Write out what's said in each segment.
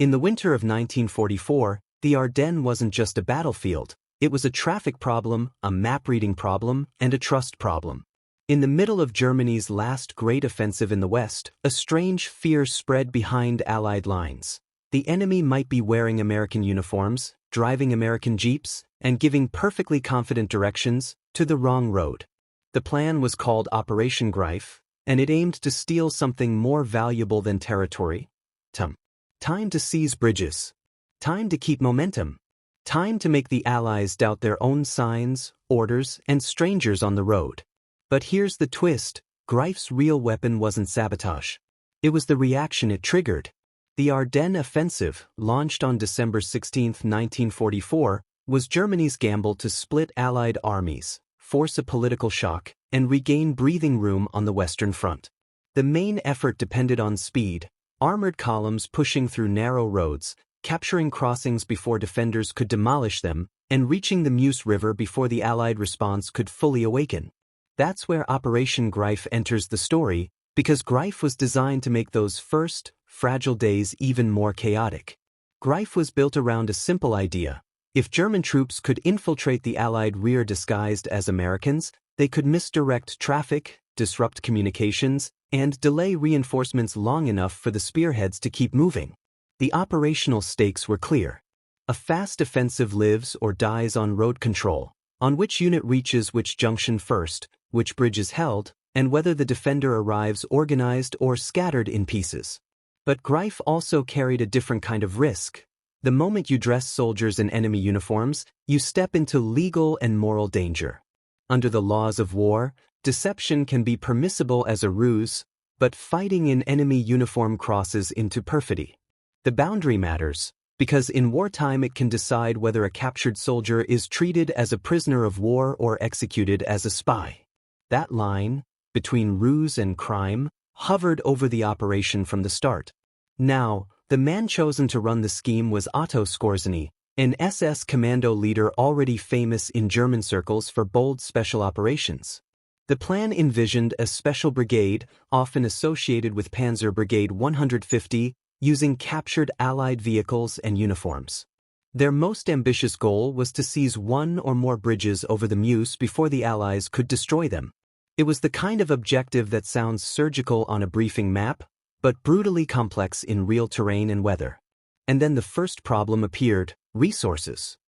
In the winter of 1944, the Ardennes wasn't just a battlefield, it was a traffic problem, a map-reading problem, and a trust problem. In the middle of Germany's last great offensive in the West, a strange fear spread behind Allied lines. The enemy might be wearing American uniforms, driving American jeeps, and giving perfectly confident directions to the wrong road. The plan was called Operation Greif, and it aimed to steal something more valuable than territory: time to seize bridges, time to keep momentum, time to make the Allies doubt their own signs, orders, and strangers on the road. But here's the twist: Greif's real weapon wasn't sabotage. It was the reaction it triggered. The Ardennes Offensive, launched on December 16, 1944, was Germany's gamble to split Allied armies, force a political shock, and regain breathing room on the Western Front. The main effort depended on speed: armored columns pushing through narrow roads, capturing crossings before defenders could demolish them, and reaching the Meuse River before the Allied response could fully awaken. That's where Operation Greif enters the story, because Greif was designed to make those first, fragile days even more chaotic. Greif was built around a simple idea: if German troops could infiltrate the Allied rear disguised as Americans, they could misdirect traffic, disrupt communications, and delay reinforcements long enough for the spearheads to keep moving. The operational stakes were clear. A fast offensive lives or dies on road control, on which unit reaches which junction first, which bridge is held, and whether the defender arrives organized or scattered in pieces. But Greif also carried a different kind of risk. The moment you dress soldiers in enemy uniforms, you step into legal and moral danger. Under the laws of war, deception can be permissible as a ruse, but fighting in enemy uniform crosses into perfidy. The boundary matters, because in wartime it can decide whether a captured soldier is treated as a prisoner of war or executed as a spy. That line, between ruse and crime, hovered over the operation from the start. Now, the man chosen to run the scheme was Otto Skorzeny, an SS commando leader already famous in German circles for bold special operations. The plan envisioned a special brigade, often associated with Panzer Brigade 150, using captured Allied vehicles and uniforms. Their most ambitious goal was to seize one or more bridges over the Meuse before the Allies could destroy them. It was the kind of objective that sounds surgical on a briefing map, but brutally complex in real terrain and weather. And then the first problem appeared: resources.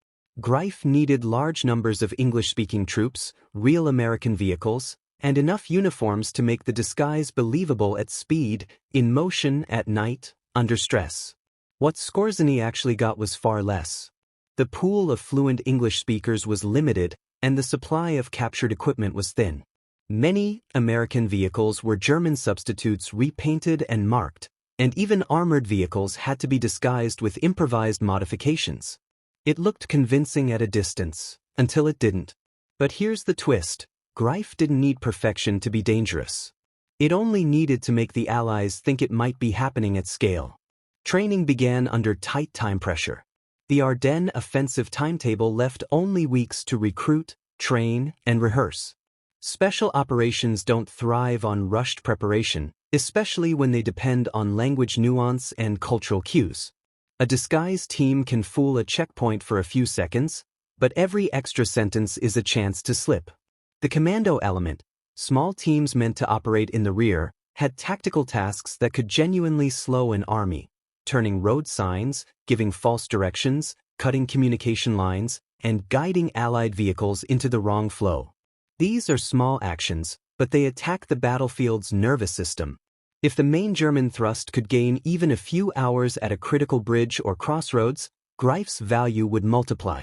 Greif needed large numbers of English-speaking troops, real American vehicles, and enough uniforms to make the disguise believable at speed, in motion at night, under stress. What Skorzeny actually got was far less. The pool of fluent English speakers was limited, and the supply of captured equipment was thin. Many American vehicles were German substitutes repainted and marked, and even armored vehicles had to be disguised with improvised modifications. It looked convincing at a distance, until it didn't. But here's the twist: Greif didn't need perfection to be dangerous. It only needed to make the Allies think it might be happening at scale. Training began under tight time pressure. The Ardennes Offensive timetable left only weeks to recruit, train, and rehearse. Special operations don't thrive on rushed preparation, especially when they depend on language nuance and cultural cues. A disguised team can fool a checkpoint for a few seconds, but every extra sentence is a chance to slip. The commando element, small teams meant to operate in the rear, had tactical tasks that could genuinely slow an army: turning road signs, giving false directions, cutting communication lines, and guiding Allied vehicles into the wrong flow. These are small actions, but they attack the battlefield's nervous system. If the main German thrust could gain even a few hours at a critical bridge or crossroads, Greif's value would multiply.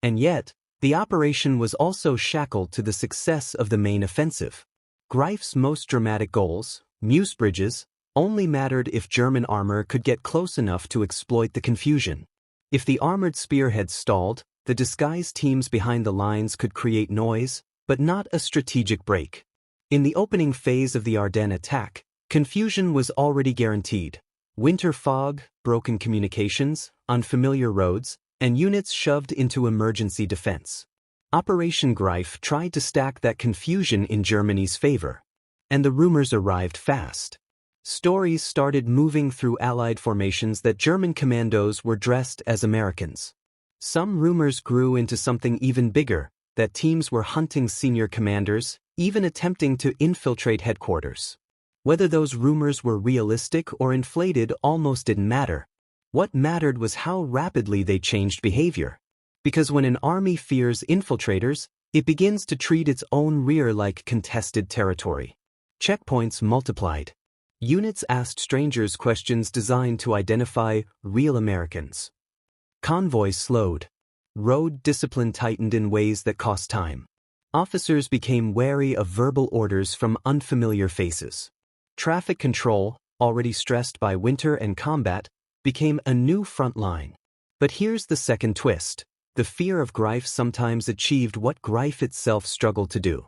And yet, the operation was also shackled to the success of the main offensive. Greif's most dramatic goals, Meuse bridges, only mattered if German armor could get close enough to exploit the confusion. If the armored spearheads stalled, the disguised teams behind the lines could create noise, but not a strategic break. In the opening phase of the Ardennes attack, confusion was already guaranteed. Winter fog, broken communications, unfamiliar roads, and units shoved into emergency defense. Operation Greif tried to stack that confusion in Germany's favor. And the rumors arrived fast. Stories started moving through Allied formations that German commandos were dressed as Americans. Some rumors grew into something even bigger, that teams were hunting senior commanders, even attempting to infiltrate headquarters. Whether those rumors were realistic or inflated almost didn't matter. What mattered was how rapidly they changed behavior. Because when an army fears infiltrators, it begins to treat its own rear like contested territory. Checkpoints multiplied. Units asked strangers questions designed to identify real Americans. Convoys slowed. Road discipline tightened in ways that cost time. Officers became wary of verbal orders from unfamiliar faces. Traffic control, already stressed by winter and combat, became a new front line. But here's the second twist. The fear of Greif sometimes achieved what Greif itself struggled to do.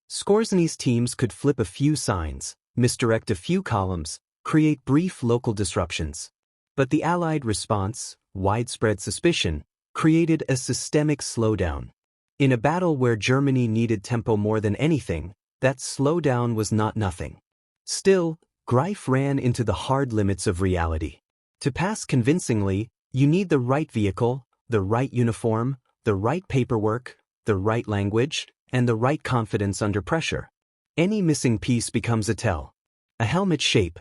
Skorzeny's teams could flip a few signs, misdirect a few columns, create brief local disruptions. But the Allied response, widespread suspicion, created a systemic slowdown. In a battle where Germany needed tempo more than anything, that slowdown was not nothing. Still, Greif ran into the hard limits of reality. To pass convincingly, you need the right vehicle, the right uniform, the right paperwork, the right language, and the right confidence under pressure. Any missing piece becomes a tell. A helmet shape,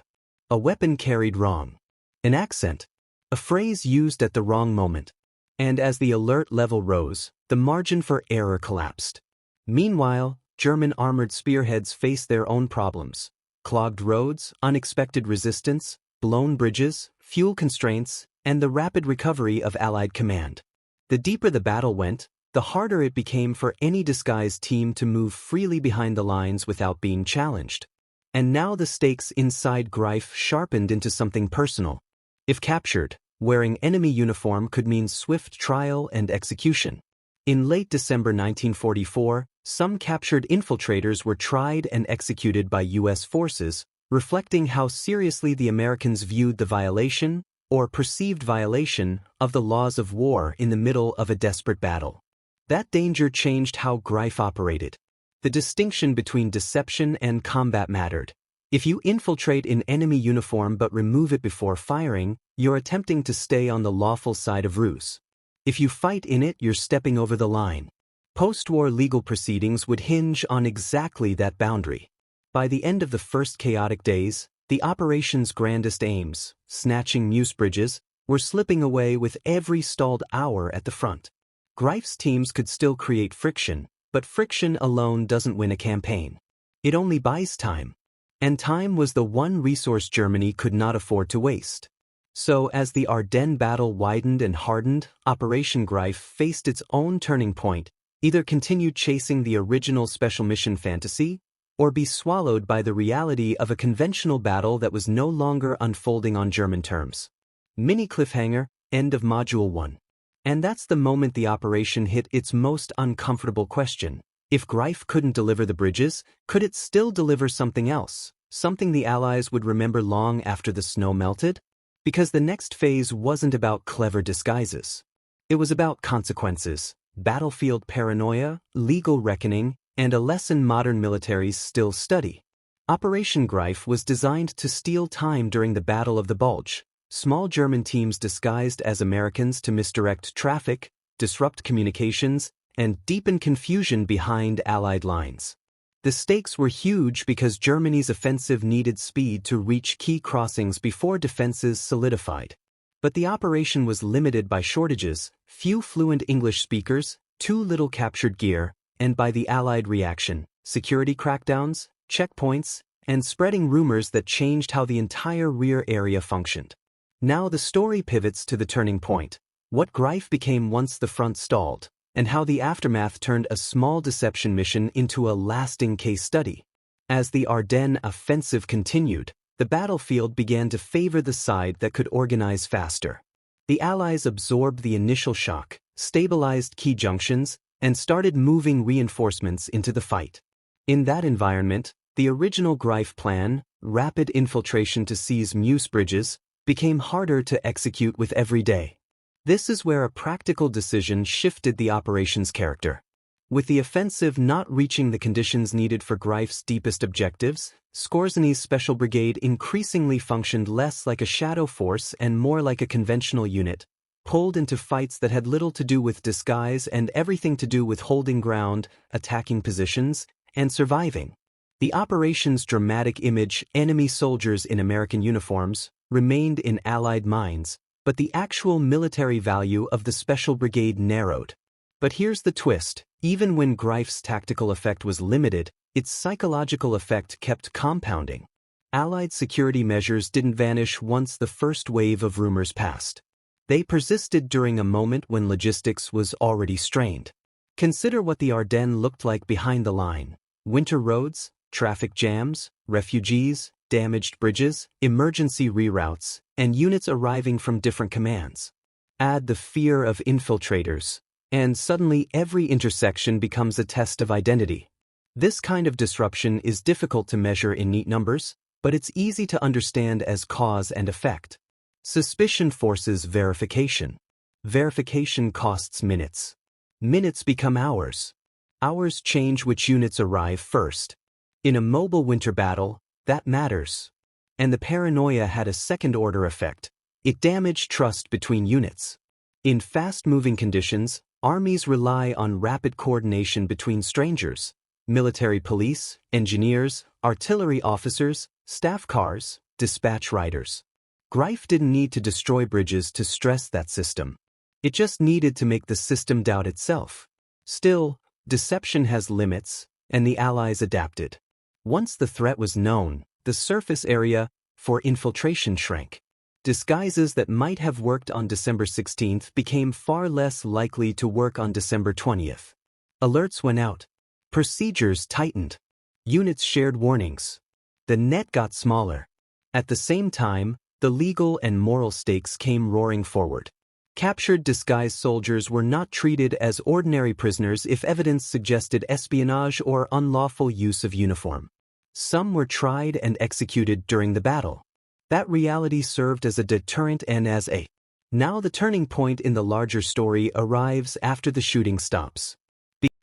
a weapon carried wrong, an accent, a phrase used at the wrong moment. And as the alert level rose, the margin for error collapsed. Meanwhile, German armored spearheads faced their own problems. Clogged roads, unexpected resistance, blown bridges, fuel constraints, and the rapid recovery of Allied command. The deeper the battle went, the harder it became for any disguised team to move freely behind the lines without being challenged. And now the stakes inside Greif sharpened into something personal. If captured, wearing enemy uniform could mean swift trial and execution. In late December 1944, some captured infiltrators were tried and executed by U.S. forces, reflecting how seriously the Americans viewed the violation, or perceived violation, of the laws of war in the middle of a desperate battle. That danger changed how Greif operated. The distinction between deception and combat mattered. If you infiltrate in enemy uniform but remove it before firing, you're attempting to stay on the lawful side of ruse. If you fight in it, you're stepping over the line. Post-war legal proceedings would hinge on exactly that boundary. By the end of the first chaotic days, the operation's grandest aims, snatching Meuse bridges, were slipping away with every stalled hour at the front. Greif's teams could still create friction, but friction alone doesn't win a campaign. It only buys time. And time was the one resource Germany could not afford to waste. So as the Ardennes battle widened and hardened, Operation Greif faced its own turning point: either continue chasing the original special mission fantasy, or be swallowed by the reality of a conventional battle that was no longer unfolding on German terms. Mini cliffhanger, end of Module 1. And that's the moment the operation hit its most uncomfortable question. If Greif couldn't deliver the bridges, could it still deliver something else? Something the Allies would remember long after the snow melted? Because the next phase wasn't about clever disguises. It was about consequences, battlefield paranoia, legal reckoning, and a lesson modern militaries still study. Operation Greif was designed to steal time during the Battle of the Bulge. Small German teams disguised as Americans to misdirect traffic, disrupt communications, and deepen confusion behind Allied lines. The stakes were huge because Germany's offensive needed speed to reach key crossings before defenses solidified. But the operation was limited by shortages, few fluent English speakers, too little captured gear, and by the Allied reaction, security crackdowns, checkpoints, and spreading rumors that changed how the entire rear area functioned. Now the story pivots to the turning point, what Greif became once the front stalled, and how the aftermath turned a small deception mission into a lasting case study. As the Ardennes Offensive continued, the battlefield began to favor the side that could organize faster. The Allies absorbed the initial shock, stabilized key junctions, and started moving reinforcements into the fight. In that environment, the original Greif plan, rapid infiltration to seize Meuse bridges, became harder to execute with every day. This is where a practical decision shifted the operation's character. With the offensive not reaching the conditions needed for Greif's deepest objectives, Skorzeny's Special Brigade increasingly functioned less like a shadow force and more like a conventional unit, pulled into fights that had little to do with disguise and everything to do with holding ground, attacking positions, and surviving. The operation's dramatic image, enemy soldiers in American uniforms, remained in Allied minds, but the actual military value of the Special Brigade narrowed. But here's the twist: even when Greif's tactical effect was limited, its psychological effect kept compounding. Allied security measures didn't vanish once the first wave of rumors passed. They persisted during a moment when logistics was already strained. Consider what the Ardennes looked like behind the line: winter roads, traffic jams, refugees, damaged bridges, emergency reroutes, and units arriving from different commands. Add the fear of infiltrators, and suddenly every intersection becomes a test of identity. This kind of disruption is difficult to measure in neat numbers, but it's easy to understand as cause and effect. Suspicion forces verification. Verification costs minutes. Minutes become hours. Hours change which units arrive first. In a mobile winter battle, that matters. And the paranoia had a second-order effect. It damaged trust between units. In fast-moving conditions, armies rely on rapid coordination between strangers: military police, engineers, artillery officers, staff cars, dispatch riders. Greif didn't need to destroy bridges to stress that system. It just needed to make the system doubt itself. Still, deception has limits, and the Allies adapted. Once the threat was known, the surface area for infiltration shrank. Disguises that might have worked on December 16th became far less likely to work on December 20th. Alerts went out. Procedures tightened. Units shared warnings. The net got smaller. At the same time, the legal and moral stakes came roaring forward. Captured disguised soldiers were not treated as ordinary prisoners if evidence suggested espionage or unlawful use of uniform. Some were tried and executed during the battle. That reality served as a deterrent and as a. Now the turning point in the larger story arrives after the shooting stops.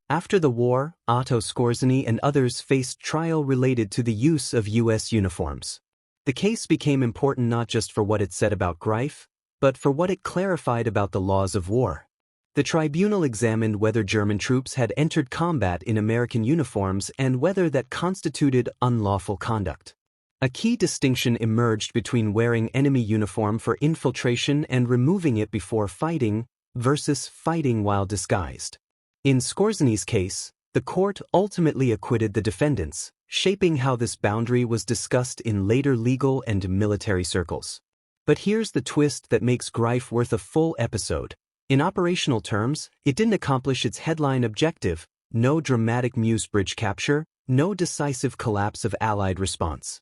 After the war, Otto Skorzeny and others faced trial related to the use of U.S. uniforms. The case became important not just for what it said about Greif, but for what it clarified about the laws of war. The tribunal examined whether German troops had entered combat in American uniforms and whether that constituted unlawful conduct. A key distinction emerged between wearing enemy uniform for infiltration and removing it before fighting versus fighting while disguised. In Skorzeny's case, the court ultimately acquitted the defendants, shaping how this boundary was discussed in later legal and military circles. But here's the twist that makes Greif worth a full episode. In operational terms, it didn't accomplish its headline objective: no dramatic Meuse bridge capture, no decisive collapse of Allied response.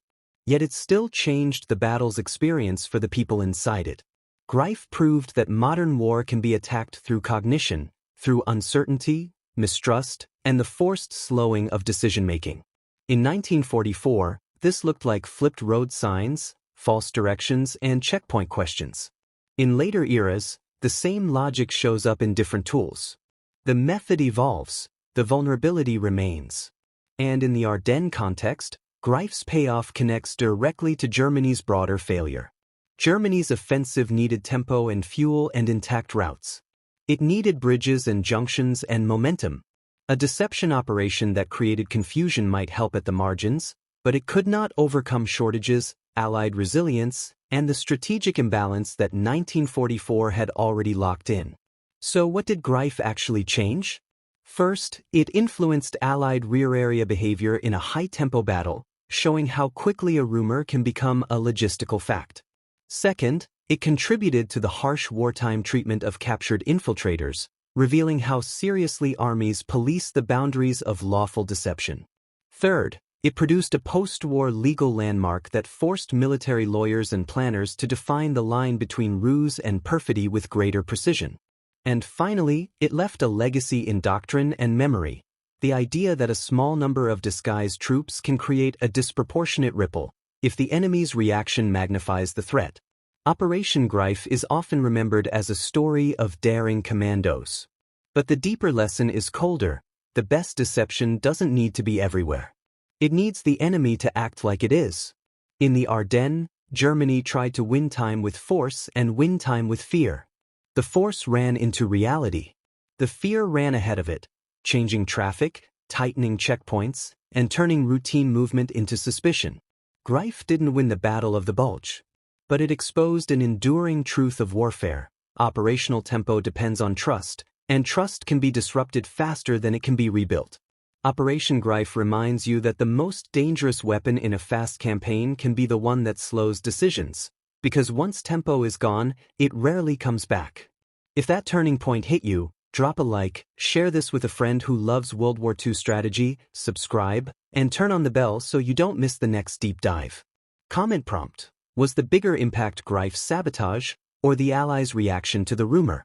Yet it still changed the battle's experience for the people inside it. Greif proved that modern war can be attacked through cognition, through uncertainty, mistrust, and the forced slowing of decision-making. In 1944, this looked like flipped road signs, false directions, and checkpoint questions. In later eras, the same logic shows up in different tools. The method evolves, the vulnerability remains. And in the Ardennes context, Greif's payoff connects directly to Germany's broader failure. Germany's offensive needed tempo and fuel and intact routes. It needed bridges and junctions and momentum. A deception operation that created confusion might help at the margins, but it could not overcome shortages, Allied resilience, and the strategic imbalance that 1944 had already locked in. So what did Greif actually change? First, it influenced Allied rear area behavior in a high-tempo battle, showing how quickly a rumor can become a logistical fact. Second, it contributed to the harsh wartime treatment of captured infiltrators, revealing how seriously armies police the boundaries of lawful deception. Third, it produced a post-war legal landmark that forced military lawyers and planners to define the line between ruse and perfidy with greater precision. And finally, it left a legacy in doctrine and memory. The idea that a small number of disguised troops can create a disproportionate ripple if the enemy's reaction magnifies the threat. Operation Greif is often remembered as a story of daring commandos. But the deeper lesson is colder. the best deception doesn't need to be everywhere. It needs the enemy to act like it is. In the Ardennes, Germany tried to win time with force and win time with fear. The force ran into reality. The fear ran ahead of it, changing traffic, tightening checkpoints, and turning routine movement into suspicion. Greif didn't win the Battle of the Bulge, but it exposed an enduring truth of warfare. Operational tempo depends on trust, and trust can be disrupted faster than it can be rebuilt. Operation Greif reminds you that the most dangerous weapon in a fast campaign can be the one that slows decisions, because once tempo is gone, it rarely comes back. If that turning point hit you, drop a like, share this with a friend who loves World War II strategy, subscribe, and turn on the bell so you don't miss the next deep dive. Comment prompt: was the bigger impact Greif's sabotage, or the Allies' reaction to the rumor?